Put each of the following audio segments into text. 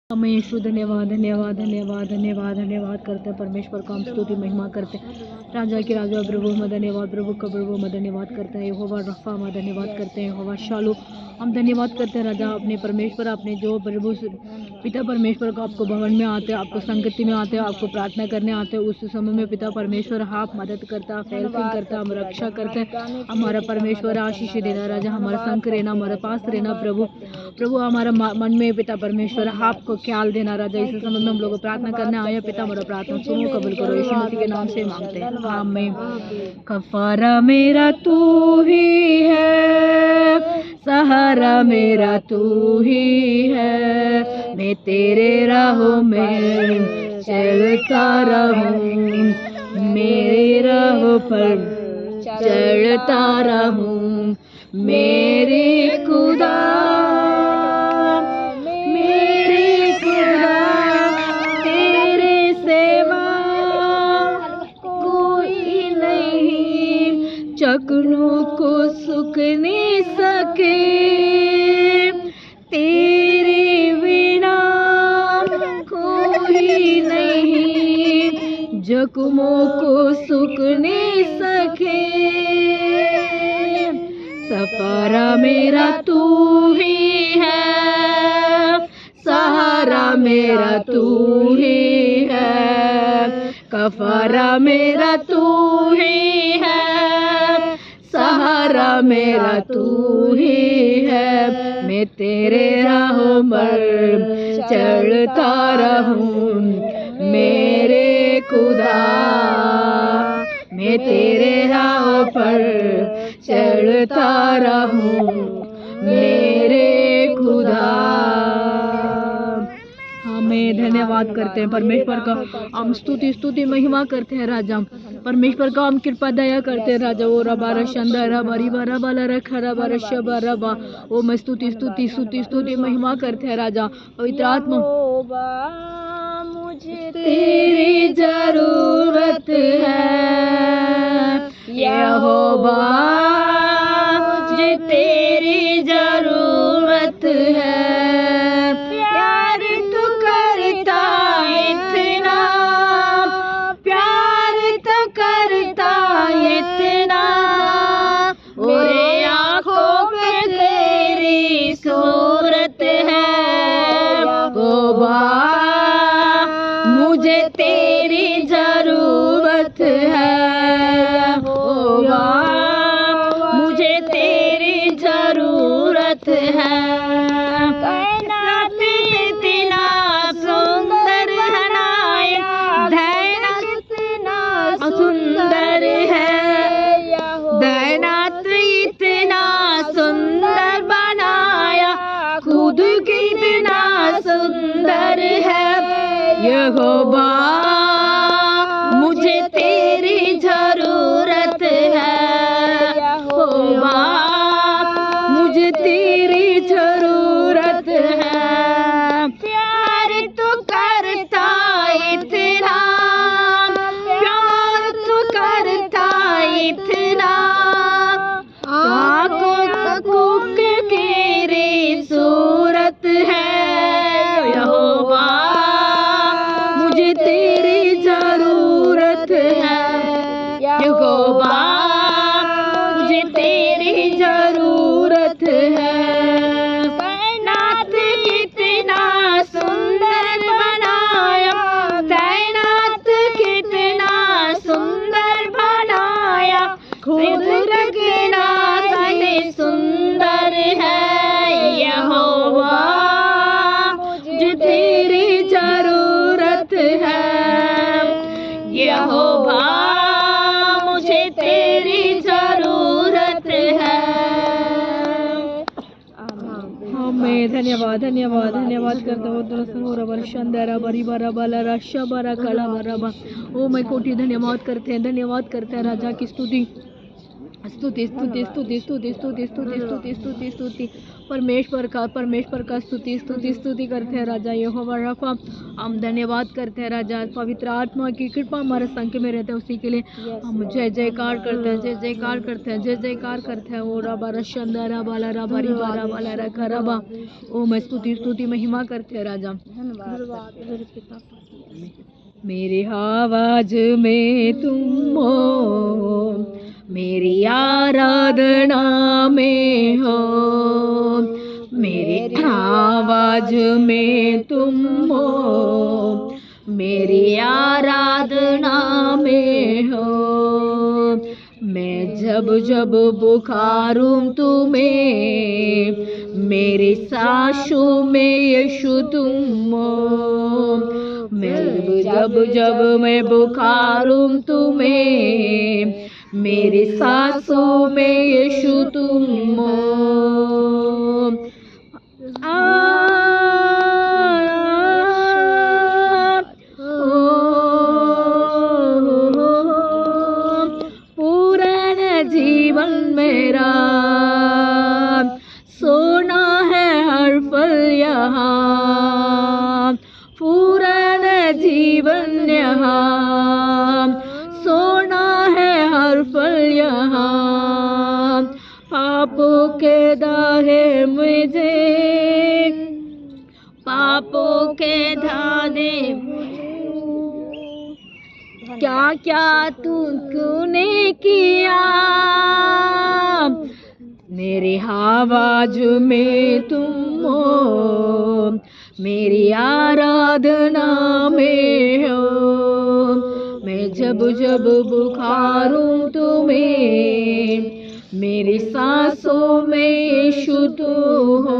हमें यीशु धन्यवाद धन्यवाद धन्यवाद धन्यवाद धन्यवाद करते हैं। परमेश्वर का हम स्तुति महिमा करते हैं। राजा के राजा प्रभु में धन्यवाद, प्रभु का प्रभु में धन्यवाद करते हैं। यहोवा रफ़ा में धन्यवाद करते हैं। यहोवा शालो हम धन्यवाद करते हैं। राजा अपने परमेश्वर, अपने जो प्रभु पिता परमेश्वर को आपको भवन में आते हैं, आपको संगति में आते हैं, आपको प्रार्थना करने आते हैं, उस समय में पिता परमेश्वर आप मदद करता, हेल्पिंग करता, हम रक्षा करते हैं। हमारा परमेश्वर आशीष देना, राजा हमारा संग रहना, हमारे पास रहना। प्रभु हमारा मन में पिता परमेश्वर आपको ख्याल देना। राजा इस समय में हम लोग प्रार्थना करने आए। पिता हमारा प्रार्थना सुनो, कबूल करो, यीशु मसीह के नाम से मांगते हैं, आमीन। कफारा मेरा तू ही है, सहारा मेरा तू ही है, मैं तेरे राहों में चलता रहूं, मेरे राहों पर चलता रहूं, मेरे खुदा तेरे सेवा कोई नहीं, चकनों को सुख नहीं सके, तेरे बिना कोई नहीं, जख्मों को सुख नहीं सके। सफारा मेरा तू ही है, सहारा मेरा तू ही है, कफारा मेरा तू ही है, सहारा मेरा तू ही है, मैं तेरे राहों पर चलता रहूं, मेरे खुदा, मैं तेरे राहों पर चलता रहूं, मेरे खुदा। हमें धन्यवाद करते हैं परमेश्वर का, हम स्तुति महिमा करते हैं। राजा परमेश्वर का हम कृपा दया करते हैं। राजा ओ रबा रशंदा रबा रिबा रबा रखा रबा रशबा रबा, ओ मैं स्तुति महिमा करते हैं। राजा पवित्र आत्मा, मुझे तेरी जरूरत है, यहोवा मुझे तेरी जरूरत है, प्यार तो करता इतना, प्यार तो करता इतना, मेरे आँखों पे तेरी सूरत है, यहोवा मुझे तेरी जरूरत है, यहोवा मुझे तेरी जरूरत है। कायनात इतना सुंदर बनाया, दैना कितना सुंदर है, दैनात इतना सुंदर बनाया, खुद कितना सुंदर है, यहोवा मुझे तेरी जरूरत है, यहोवा मुझे तेरी जरूरत है, प्यार तो करता इतना, प्यार तो करता इतना, आँखों के तेरी सूरत है, यहोवा मुझे तेरी जरूरत है, यहोवा मुझे तेरी जरूरत है। कायनात कितना सुंदर बनाया, कायनात कितना सुंदर बनाया, खुद कितना सुंदर है, यहोवा मुझे तेरी जरूरत है, यहोवा मुझे तेरी जरूरत है। हमें धन्यवाद धन्यवाद धन्यवाद करते हो। ओ मैं कोटि धन्यवाद करते हैं राजा की स्तुति स्तुति स्तुति स्तुति स्तुति स्तुति स्तुति स्तुति स्तुति स्तुति परमेश्वर का स्तुति स्तुति स्तुति करते हैं राजा यहोवा रफा। हम धन्यवाद करते हैं राजा, पवित्र आत्मा की कृपा हमारे संग में रहते हैं, उसी के लिए हम जय जयकार करते हैं, जय जयकार करते हैं, जय जयकार करते हैं। ओ रबा रशंदा रबा ला रबा रिबा रबा ला रखा रबा। ओ मैं स्तुति स्तुति महिमा करते हैं राजा। मेरी आवाज में तुम हो, मेरी आराधना में हो, मेरी आवाज में तुम हो, मेरी आराधना में हो। मैं जब जब पुकारूं तुम्हें, मेरी सांसों में यीशु तुम हो। मैं जब जब मैं पुकारूं तुम्हें, मेरी सांसों में यीशु तुम हो। पूरा जीवन मेरा सोना है हर पल यहाँ, पूरा जीवन यहाँ सोना है हर पल यहाँ। पापों के दाहे मुझे, पापों के धागे क्या क्या तूने किया। मेरी आवाज में तुम हो, मेरी आराधना में हो। मैं जब जब पुकारूं तुम्हें, मेरी सांसों में यीशु तू हो।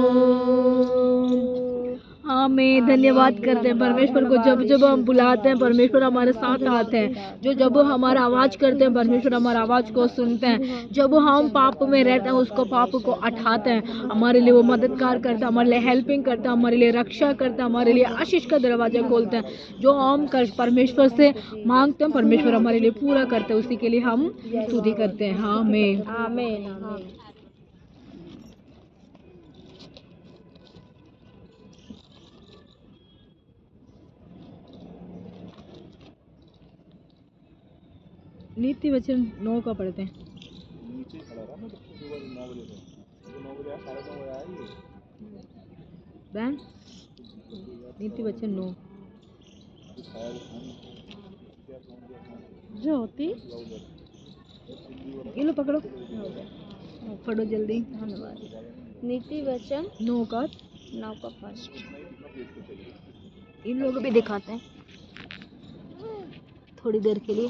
हमें धन्यवाद करते हैं परमेश्वर को, जब जब हम बुलाते हैं परमेश्वर हमारे साथ आते हैं। जो जब हमारा आवाज करते हैं परमेश्वर हमारा आवाज को सुनते हैं। जब हम पाप में रहते हैं उसको पाप को उठाते हैं, हमारे लिए वो मददगार करता है, हमारे लिए हेल्पिंग करता है, हमारे लिए रक्षा करता है, हमारे लिए आशीष का दरवाजा खोलते हैं। जो हम परमेश्वर से मांगते हैं परमेश्वर हमारे लिए पूरा करते हैं, उसी के लिए हम स्तुति करते हैं। हाँ आमीन आमीन। नीति वचन 9 का पढ़ते हैं। नीचे खड़ा रहा मैं, तो 9 बजे से 9 बजे 9:30 बजे आई बहन। नीति वचन 9 जो होती ये लो पकड़ो, पढ़ो जल्दी। धन्यवाद। नीति वचन 9 का फर्स्ट इन लोगों भी दिखाते हैं थोड़ी देर के लिए,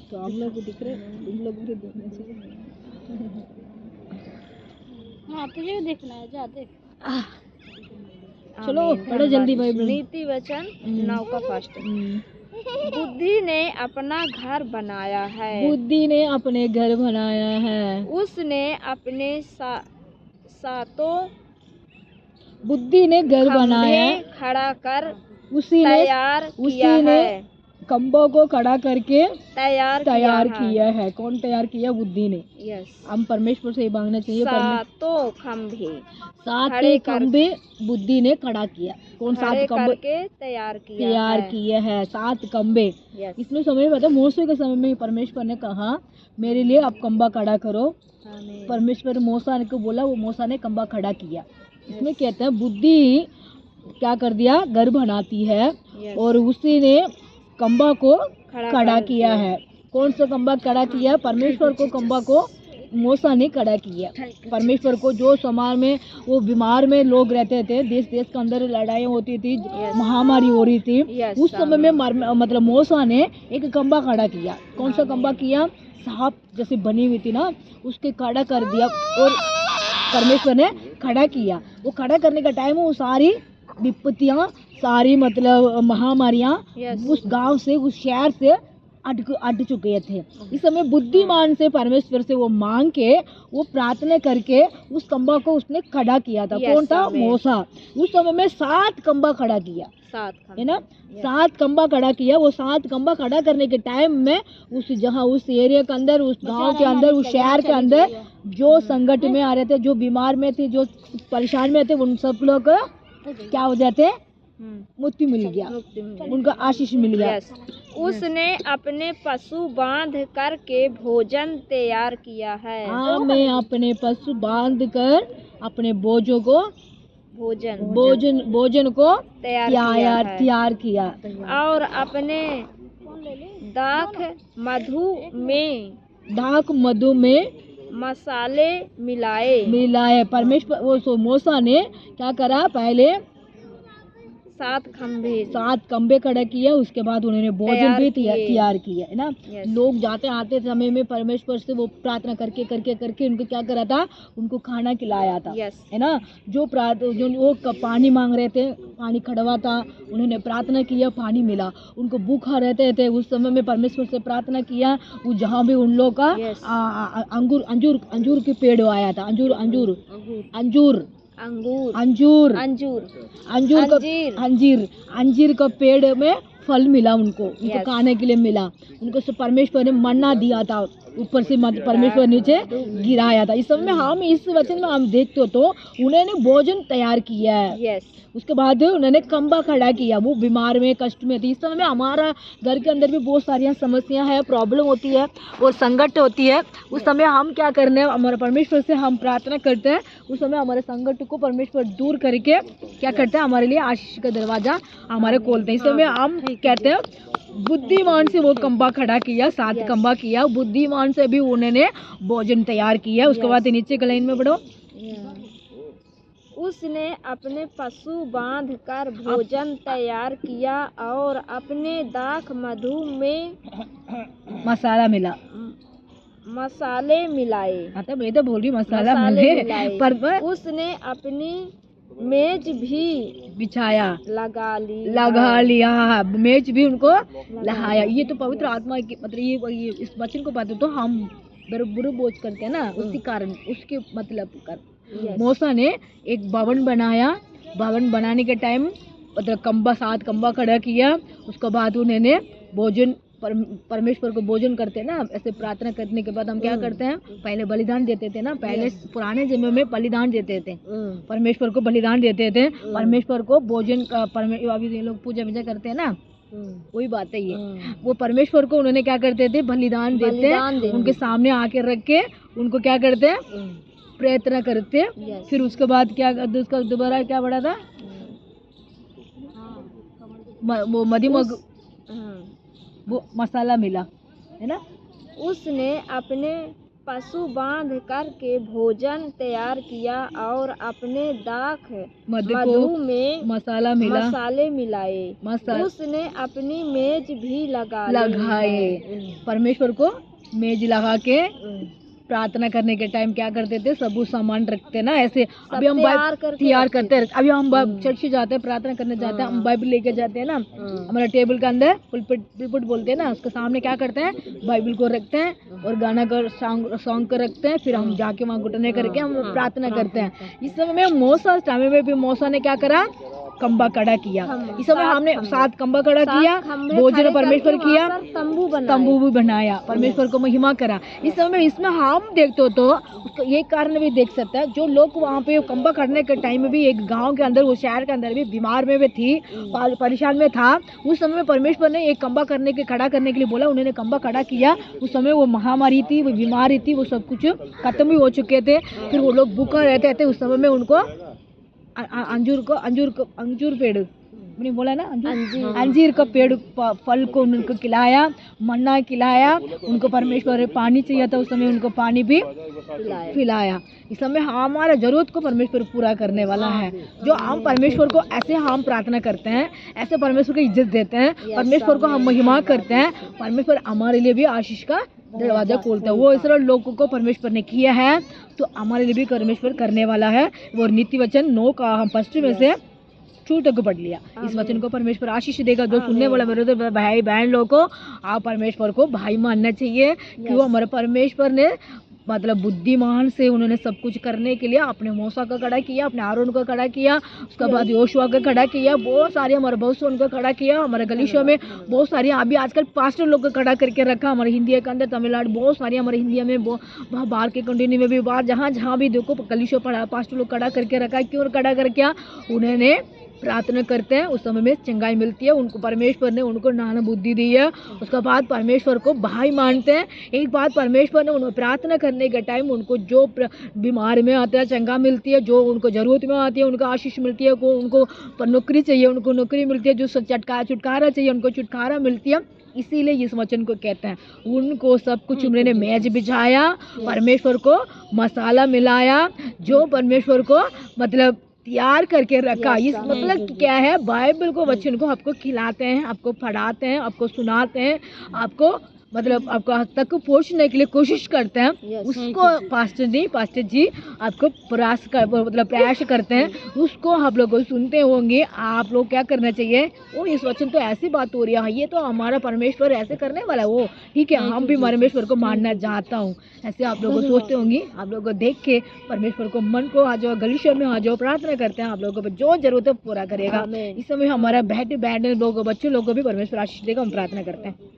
तो आप लोग को दिख रहे, तुम लोग भी देखना चाहिए। हाँ तुझे भी देखना है, जा देख। चलो पढ़ो जल्दी बाइबल। नीति वचन 9 का फर्स्ट। बुद्धि ने अपना घर बनाया है, बुद्धि ने अपने घर बनाया है। उसने अपने सातों बुद्धि ने घर बनाया खड़ा कर उसी तैयार किया है। खम्भों को खड़ा करके तैयार किया है। कौन तैयार किया? बुद्धि ने। यस। हम परमेश्वर से मांगना चाहिए। सातों खम्भे बुद्धि ने खड़ा किया। कौन? 7 खम्भे तैयार किए हैं। 7 खम्भे। इसमें समय पता मूसा के समय में परमेश्वर ने कहा मेरे लिए आप खम्भा खड़ा करो। परमेश्वर मूसा को बोला, वो मूसा ने खम्भा खड़ा किया। इसमें कहते हैं बुद्धि क्या कर दिया? घर बनाती है और उसी ने खम्भा को खड़ा किया है। कौन सा खम्भा खड़ा किया? परमेश्वर को खम्भा को मूसा ने खड़ा किया। परमेश्वर को जो समाज में वो बीमार में लोग रहते थे, देश देश के अंदर लड़ाइयाँ होती थी, महामारी हो रही थी, उस समय में मतलब मूसा ने एक खम्भा खड़ा किया। कौन सा खम्भा किया? सांप जैसे बनी हुई थी ना, उसके खड़ा कर दिया और परमेश्वर ने खड़ा किया। वो खड़ा करने का टाइम वो सारी विपत्तियाँ, सारी मतलब महामारियाँ उस गांव से, उस शहर से अट चुके थे। इस समय बुद्धिमान से परमेश्वर से वो मांग के, वो प्रार्थना करके उस खंबा को उसने खड़ा किया था। कौन था? मूसा। उस समय में 7 खंबा खड़ा किया, है ना, 7 खंबा खड़ा किया। वो 7 खंबा खड़ा करने के टाइम में उस जहाँ उस एरिया के अंदर, उस गांव के अंदर, उस शहर के अंदर जो संकट में आ रहे थे, जो बीमार में थे, जो परेशान में थे, उन सब लोग क्या हो जाते? मुक्ति मिल गया, उनका आशीष मिल गया। उसने अपने पशु बांध करके भोजन तैयार किया है। हाँ, मैं अपने पशु बांध कर अपने बोझों को भोजन को तैयार किया और अपने दाख मधु में मसाले मिलाए। परमेश्वर वो मूसा ने क्या करा? पहले 7 खंबे खड़ा किया, उसके बाद उन्होंने भोजन भी तैयार किया, है ना। लोग जाते आते समय में परमेश्वर से वो प्रार्थना करके उनको क्या करा था? उनको खाना खिलाया था, है ना। जो वो पानी मांग रहे थे, पानी खड़वा था, उन्होंने प्रार्थना किया, पानी मिला। उनको भूखा रहते थे, उस समय में परमेश्वर से प्रार्थना किया। वो जहाँ भी उन लोग का अंजूर के पेड़ आया था, अंजीर का पेड़ में फल मिला, उनको खाने के लिए मिला। उनको परमेश्वर ने मन्ना दिया था, ऊपर से परमेश्वर नीचे गिराया था। इस समय हम इस वचन में हम देखते तो उन्होंने भोजन तैयार किया है। उसके बाद उन्होंने खंबा खड़ा किया। वो बीमार में, कष्ट में थी। इस समय में हमारा घर के अंदर भी बहुत सारी समस्याएं हैं, प्रॉब्लम होती है और संकट होती है। उस समय हम क्या करने, हमारे परमेश्वर से हम प्रार्थना करते हैं। उस समय हमारे संकट को परमेश्वर दूर करके क्या करते हैं? हमारे लिए आशीष का दरवाजा हमारे खोलते हैं। इस समय हम कहते हैं बुद्धिमान से वो खंबा खड़ा किया, 7 खंबा किया। बुद्धिमान से भी उन्होंने भोजन तैयार किया। उसके बाद नीचे के लाइन में बढ़ो। उसने अपने पशु बांध कर भोजन तैयार किया और अपने दाख मधु में मसाले मिलाए। मैं तो बोल रही मसाला मिलाए। पर उसने अपनी मेज भी बिछाया, लगा लिया। मेज भी उनको लगाया। ये तो पवित्र आत्मा की, मतलब ये इस वचन को बात तो हम बुरे बोझ करते हैं ना, उसके कारण, उसके मतलब कर मूसा ने एक भवन बनाया। भवन बनाने के टाइम मतलब 7 खंबा खड़ा किया। उसके बाद उन्होंने भोजन, परमेश्वर को भोजन करते हैं ना, ऐसे प्रार्थना करने के बाद हम क्या करते हैं? पहले बलिदान देते थे ना, पहले पुराने जमाने में बलिदान देते थे, परमेश्वर को बलिदान देते थे। परमेश्वर को भोजन का, अभी ये लोग पूजा करते हैं ना, वही बात है ये। वो परमेश्वर को उन्होंने क्या करते थे? बलिदान देते हैं, उनके सामने आके रख के उनको क्या करते हैं? प्रयत्न करते। फिर उसके बाद क्या, उसका दोबारा क्या बढ़ा था? वो मसाला मिला, है ना। उसने अपने पशु बांध करके भोजन तैयार किया और अपने दाख मधु में मसाले मिलाए। उसने अपनी मेज भी लगाए। परमेश्वर को मेज लगा के प्रार्थना करने के टाइम क्या करते थे? सब सामान रखते ना, ऐसे अभी हम तैयार करते हैं। अभी हम चर्च जाते हैं, प्रार्थना करने जाते हैं, हम बाइबल लेके जाते हैं ना, हमारे टेबल के अंदर पुलपिट बोलते हैं ना, उसके सामने क्या करते हैं? बाइबल को रखते हैं और गाना का सॉन्ग को रखते हैं। फिर हम जाके वहाँ घुटने करके हम प्रार्थना करते हैं। इस समय में मूसा ने क्या करा? खंबा खड़ा किया। इस समय हमने 7 खंबा खड़ा किया, भोजन परमेश्वर किया, तंबू भी बनाया, परमेश्वर को महिमा करा। इस समय इसमें हम देखते तो उसका ये कारण भी देख सकते हैं, जो लोग वहाँ पे खंबा खड़ने के टाइम में भी एक गांव के अंदर, वो शहर के अंदर भी बीमार में भी थी, परेशान में था। उस समय में परमेश्वर ने एक खंबा खड़ा करने के लिए बोला, उन्होंने खंबा खड़ा किया। उस समय वो महामारी थी, वो बीमारी थी, वो सब कुछ खत्म भी हो चुके थे। फिर वो लोग भूखा रहते थे। उस समय में उनको अंजूर पेड़ मैंने बोला ना, अंजीर का पेड़ फल को उनको खिलाया, मन्ना खिलाया। उनको परमेश्वर ने पानी चाहिए था, उस समय उनको पानी भी खिलाया। इस समय हमारा जरूरत को परमेश्वर पूरा करने वाला है। जो हम परमेश्वर को ऐसे हम प्रार्थना करते हैं, ऐसे परमेश्वर को इज्जत देते हैं, परमेश्वर को हम महिमा करते हैं, परमेश्वर हमारे लिए भी आशीष का दरवाजा खोलता है। वो इसराइल लोगों को परमेश्वर ने किया है, तो हमारे लिए भी परमेश्वर करने वाला है। वो नीति वचन 9 का हम 1 में से 2 तक पढ़ लिया। इस वचन को परमेश्वर आशीष देगा। जो सुनने वाला मेरे तो भाई बहन लोग को आप परमेश्वर को भाई मानना चाहिए। क्यों? हमारे परमेश्वर ने मतलब बुद्धिमान से उन्होंने सब कुछ करने के लिए अपने मूसा का खड़ा किया, अपने आरोन को खड़ा किया, उसके बाद योशुआ का खड़ा किया, बहुत सारे हमारे बहुत से उनको खड़ा किया। हमारे गलीशा में बहुत सारी अभी आजकल पास्टर लोग को खड़ा करके रखा हमारे इंडिया के अंदर, तमिलनाडु बहुत सारी हमारे इंडिया में, वहाँ बाहर के कंट्री में भी, बाहर जहाँ जहाँ भी देखो गलीशा पढ़ा पास्टर लोग खड़ा करके रखा है। क्यों खड़ा करके? उन्होंने प्रार्थना करते हैं, उस समय में चंगाई मिलती है, उनको परमेश्वर ने उनको ज्ञान बुद्धि दी है। उसके बाद परमेश्वर को भाई मानते हैं। एक बात परमेश्वर ने उन्हें प्रार्थना करने के टाइम उनको जो बीमार में आते हैं चंगा मिलती है, जो उनको ज़रूरत में आती है उनको आशीष मिलती है, उनको नौकरी चाहिए उनको नौकरी मिलती है, जो छुटकारा चाहिए उनको छुटकारा मिलती है। इसीलिए इस वचन को कहते हैं उनको सब कुछ उन्होंने मेज बिछाया, परमेश्वर को मसाला मिलाया, जो परमेश्वर को मतलब तैयार करके रखा। इस मतलब क्या है? बाइबल को वचन को आपको खिलाते हैं, आपको पढ़ाते हैं, आपको सुनाते हैं, आपको मतलब आपको हद तक पहुँचने के लिए कोशिश करते हैं। उसको पास्टर जी आपको प्रयास करते हैं, उसको आप लोग सुनते होंगे। आप लोग क्या करना चाहिए? वो इस वचन तो ऐसी बात हो रही है, ये तो हमारा परमेश्वर ऐसे करने वाला है, वो ठीक है, हम भी परमेश्वर को मानना चाहता हूँ, ऐसे आप लोग सोचते होंगे। आप लोग देख के परमेश्वर को मन को आ जाओ, गलीशा में आ जाओ, प्रार्थना करते हैं, आप लोगों को जो जरूरत है पूरा करेगा। इस समय हमारा बहन लोग बच्चों लोग को भी परमेश्वर आशीष देगा। हम प्रार्थना करते हैं।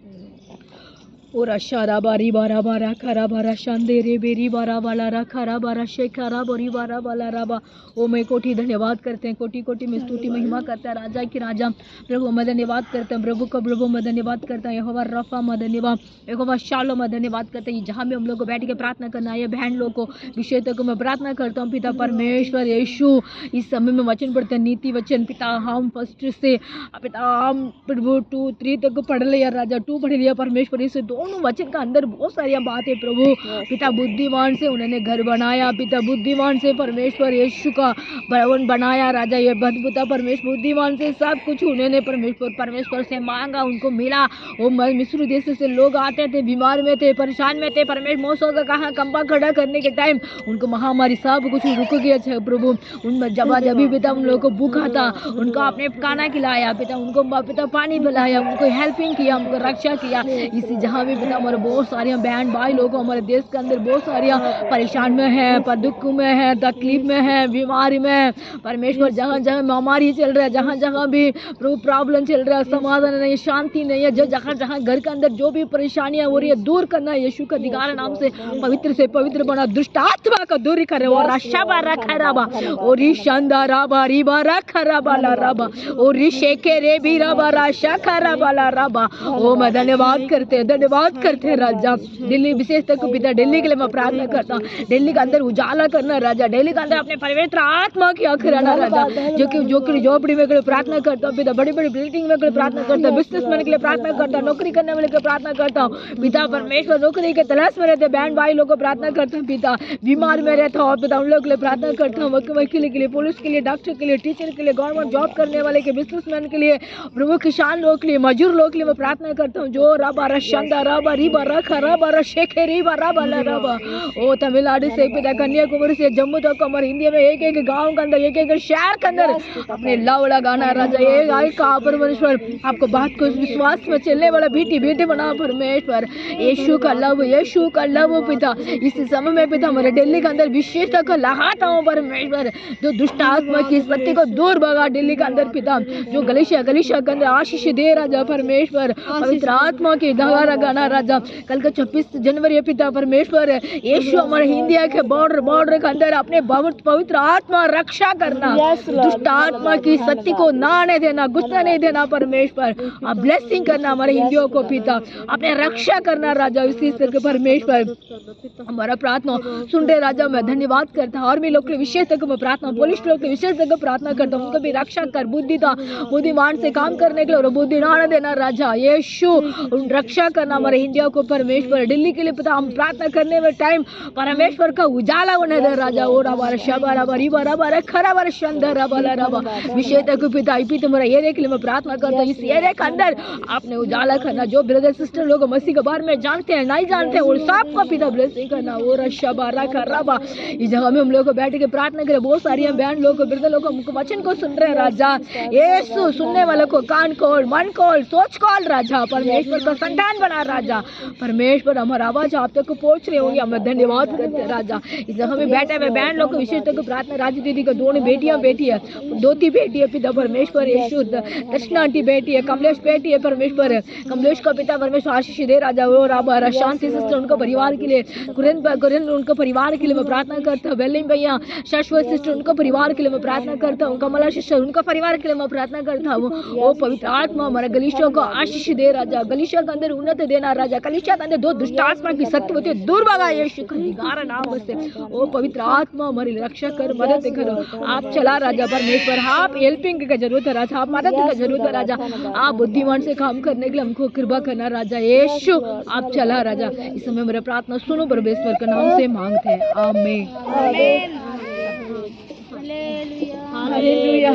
और अशारा बारी बारा बारा खरा बारा शांदेरे बेरी बारा वाला रा खरा बारा शेखरा बोरी बारा वाला राबा। ओ मैं कोटि धन्यवाद करते हैं, कोटि कोटि में स्तुति महिमा करता है राजा की राजा प्रभु मैं धन्यवाद करते हैं, प्रभु का प्रभु मैं धन्यवाद करता है, यहोवा रफा मैं धन्यवाद, यहोवा शालो मैं धन्यवाद करते हैं। जहाँ भी हम लोग को बैठ के प्रार्थना करना है बहन लोग को विषय तक मैं प्रार्थना करता हूँ। पिता परमेश्वर यीशु इस समय में वचन पढ़ते हैं, नीति वचन पिता हम फर्स्ट से पिता हम प्रभु 2 3 तक पढ़ लिया राजा, 2 पढ़ लिया परमेश्वर। इस दोनों वचन का अंदर बहुत सारी बातें प्रभु पिता बुद्धिमान से उन्होंने घर बनाया, पिता बुद्धिमान से परमेश्वर यीशु का भवन बनाया राजा। ये पिता परमेश्वर बुद्धिमान से सब कुछ उन्होंने परमेश्वर से मांगा, उनको मिला। वो मिस्र देश से लोग आते थे, बीमार में थे, परेशान में थे, परमेश्वर मौसम का कहा कंबा खड़ा करने के टाइम उनको महामारी सब कुछ रुक गया प्रभु। उन जब भी पिता उन लोगों को भूखा था उनको आपने खाना खिलाया पिता, उनको पिता पानी पिलाया, उनको हेल्पिंग किया, उनको रक्षा किया। इसी जहाँ भी पिता हमारे बहुत सारी बहन भाई लोग हमारे देश के अंदर बहुत सारी परेशान में है, दुख में है, तकलीफ में है, बीमारी में है परमेश्वर। जहाँ जहाँ महामारी चल रहा है, जहाँ जहाँ भी प्रॉब्लम चल रहा है, समाधान नहीं है, शांति नहीं है, जो जहाँ जहाँ घर के अंदर जो भी परेशानियां हो रही है दूर करना है यीशु का अधिकार नाम से पवित्र से पवित्र बना, दुष्ट आत्मा का दूर करे। और रशाबा रखराबा और ईशांदा राबा रिबा रखराबा ला राबा और ऋषेके रे भी राबा राशा खराबा ला राबा। ओ मैं धन्यवाद करते हैं राजा। दिल्ली विशेष तक पिता दिल्ली के लिए मैं प्रार्थना करता हूँ, दिल्ली के अंदर उजाला करना राजा, दिल्ली के अंदर अपने पवित्र आत्मा की आंखें रहना राजा। जो कि झोपड़ी में के लिए प्रार्थना करता हूँ पिता, बड़ी बड़ी बिल्डिंग में के लिए प्रार्थना करता हूँ, बिजनेसमैन के लिए प्रार्थना करता हूँ, नौकरी करने वाले के प्रार्थना करता हूँ पिता परमेश्वर। नौकरी के तलाश में रहते बहन भाई लोग को प्रार्थना करता हूँ पिता, बीमार में रहता हूँ पिता उन लोग के लिए प्रार्थना करता हूँ, वकील के लिए, पुलिस के लिए, डॉक्टर के लिए, टीचर के लिए, गवर्नमेंट जॉब करने वाले के, बिजनेसमैन के लिए, प्रभु किसान लोग के लिए, मजदूर लोग के लिए मैं प्रार्थना करता हूँ। जो रबा रशंदा रबा रिबा रखा रबा रशेखे रिबा रबा ला रबा। ओ तमिलनाडु से पिता, कन्याकुमारी से जम्मू तक हमारे इंडिया में एक एक गांव के अंदर, एक एक शहर के अंदर अपने लव लगाना राजा। ये आए का परमेश्वर आपको बात को विश्वास में चलने वाला बेटी बेटे बना परमेश्वर। यीशु का लव पिता इस समय में पिता हमारे दिल्ली के अंदर विशेष तक लगाता हूँ परमेश्वर। जो दुष्ट आत्मा की शक्ति को दूर भगा दिल्ली के अंदर पिता, जो गलीशा के अंदर आशीष दे राजा परमेश्वर, पवित्र आत्मा की धारा गाना राजा। कल का 26 जनवरी पिता परमेश्वर यीशु हमारे इंडिया के बॉर्डर के अंदर अपने पवित्र आत्मा रक्षा करना, दुष्ट आत्मा की शक्ति को ना आने देना, गुस्सा नहीं देना परमेश्वर, ब्लेसिंग करना हमारे हिंदियों को पिता, अपने रक्षा करना राजा। इसी से परमेश्वर हमारा प्रार्थना सुन रहे राजा, मैं धन्यवाद करता हूँ। और भी लोग के विशेष तक मैं प्रार्थना, पुलिस लोग के विशेष तक प्रार्थना करता हूँ, उनको भी रक्षा कर, बुद्धिमान से काम करने के लिए और बुद्धि ना देना राजा। यीशु रक्षा करना हमारे इंडिया को परमेश्वर, दिल्ली के लिए पिता हम प्रार्थना करने में टाइम परमेश्वर का उजाला होने दे राजा। ओ रबा शबा रबा रिबा रबा खरा बर शंदर रबा रबा विषय को पिता इपी तुम्हारा एरिया के लिए मैं प्रार्थना करता हूँ, इस एरिया के अंदर आपने उजाला करना। जो ब्रदर सिस्टर लोग मसीह के बारे में जानते हैं नहीं जानते हैं और सबका पिता ब्लेसिंग करना। ओ रबा रखा रबा इस जगह में हम लोग को बैठ के प्रार्थना करें। बहुत सारी हम बहन लोग ब्रदर लोग हमको वचन को सुन रहे हैं राजा। यीशु सुनने वालों को कान खोल, मन खोल, सोच खोल राजा। परमेश्वर का संतान बना राजा। परमेश्वर हमारा आवाज आप तक को पहुंच रही होगी, हम धन्यवाद करते हैं राजा। इस जगह में बैठे हुए बहन लोग को विशेष तक प्रार्थना, राजू दीदी को दोनों बेटियां बेटी है, दोती बेटी है पिता परमेश्वर यीशु, दर्शना आंटी बेटी है, कमलेश बेटी है परमेश्वर, कमलेश का पिता परमेश्वर आशीष दे राजा। वो राबा शांति सिस्टर उनका परिवार के लिए, कुरन उनका परिवार के लिए मैं प्रार्थना करता हूँ। बेलिंग भैया शाश्वत सिस्टर उनका परिवार के लिए मैं प्रार्थना करता हूँ। कमला सिस्टर उनका परिवार के लिए मैं प्रार्थना करता हूँ। वो पवित्र आत्मा हमारे गलीशा को आशीष दे राजा। गलीशा के अंदर उन्नति देना राजा। गलीशा के अंदर दो दुष्ट आत्मा की शक्ति होती है, दूर भगा यीशु का निगारा नाम से। वो पवित्र आत्मा हमारी रक्षा कर, मदद करो। आप चला राजा परमेश्वर, आप हेल्पिंग की जरूरत है राजा, आप मदद की जरूरत है राजा। आप बुद्धिमान से काम करने के लिए हमको कृपा करना राजा। यीशु आप चला राजा। इस समय मेरा प्रार्थना सुनो परमेश्वर के नाम से मांगते हैं, आमीन। Hallelujah,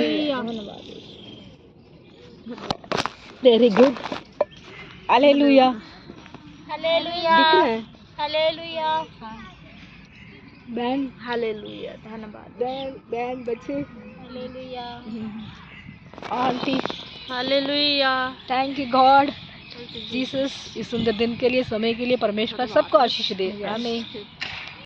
very good, hallelujah, hallelujah, दिख रहा है हालेलुया, बहन, हालेलुया, धन्यवाद बहन बच्चे, hallelujah, aunty, hallelujah, thank you God Jesus, इस सुंदर दिन के लिए, समय के लिए परमेश्वर सबको आशीष दे, आमीन।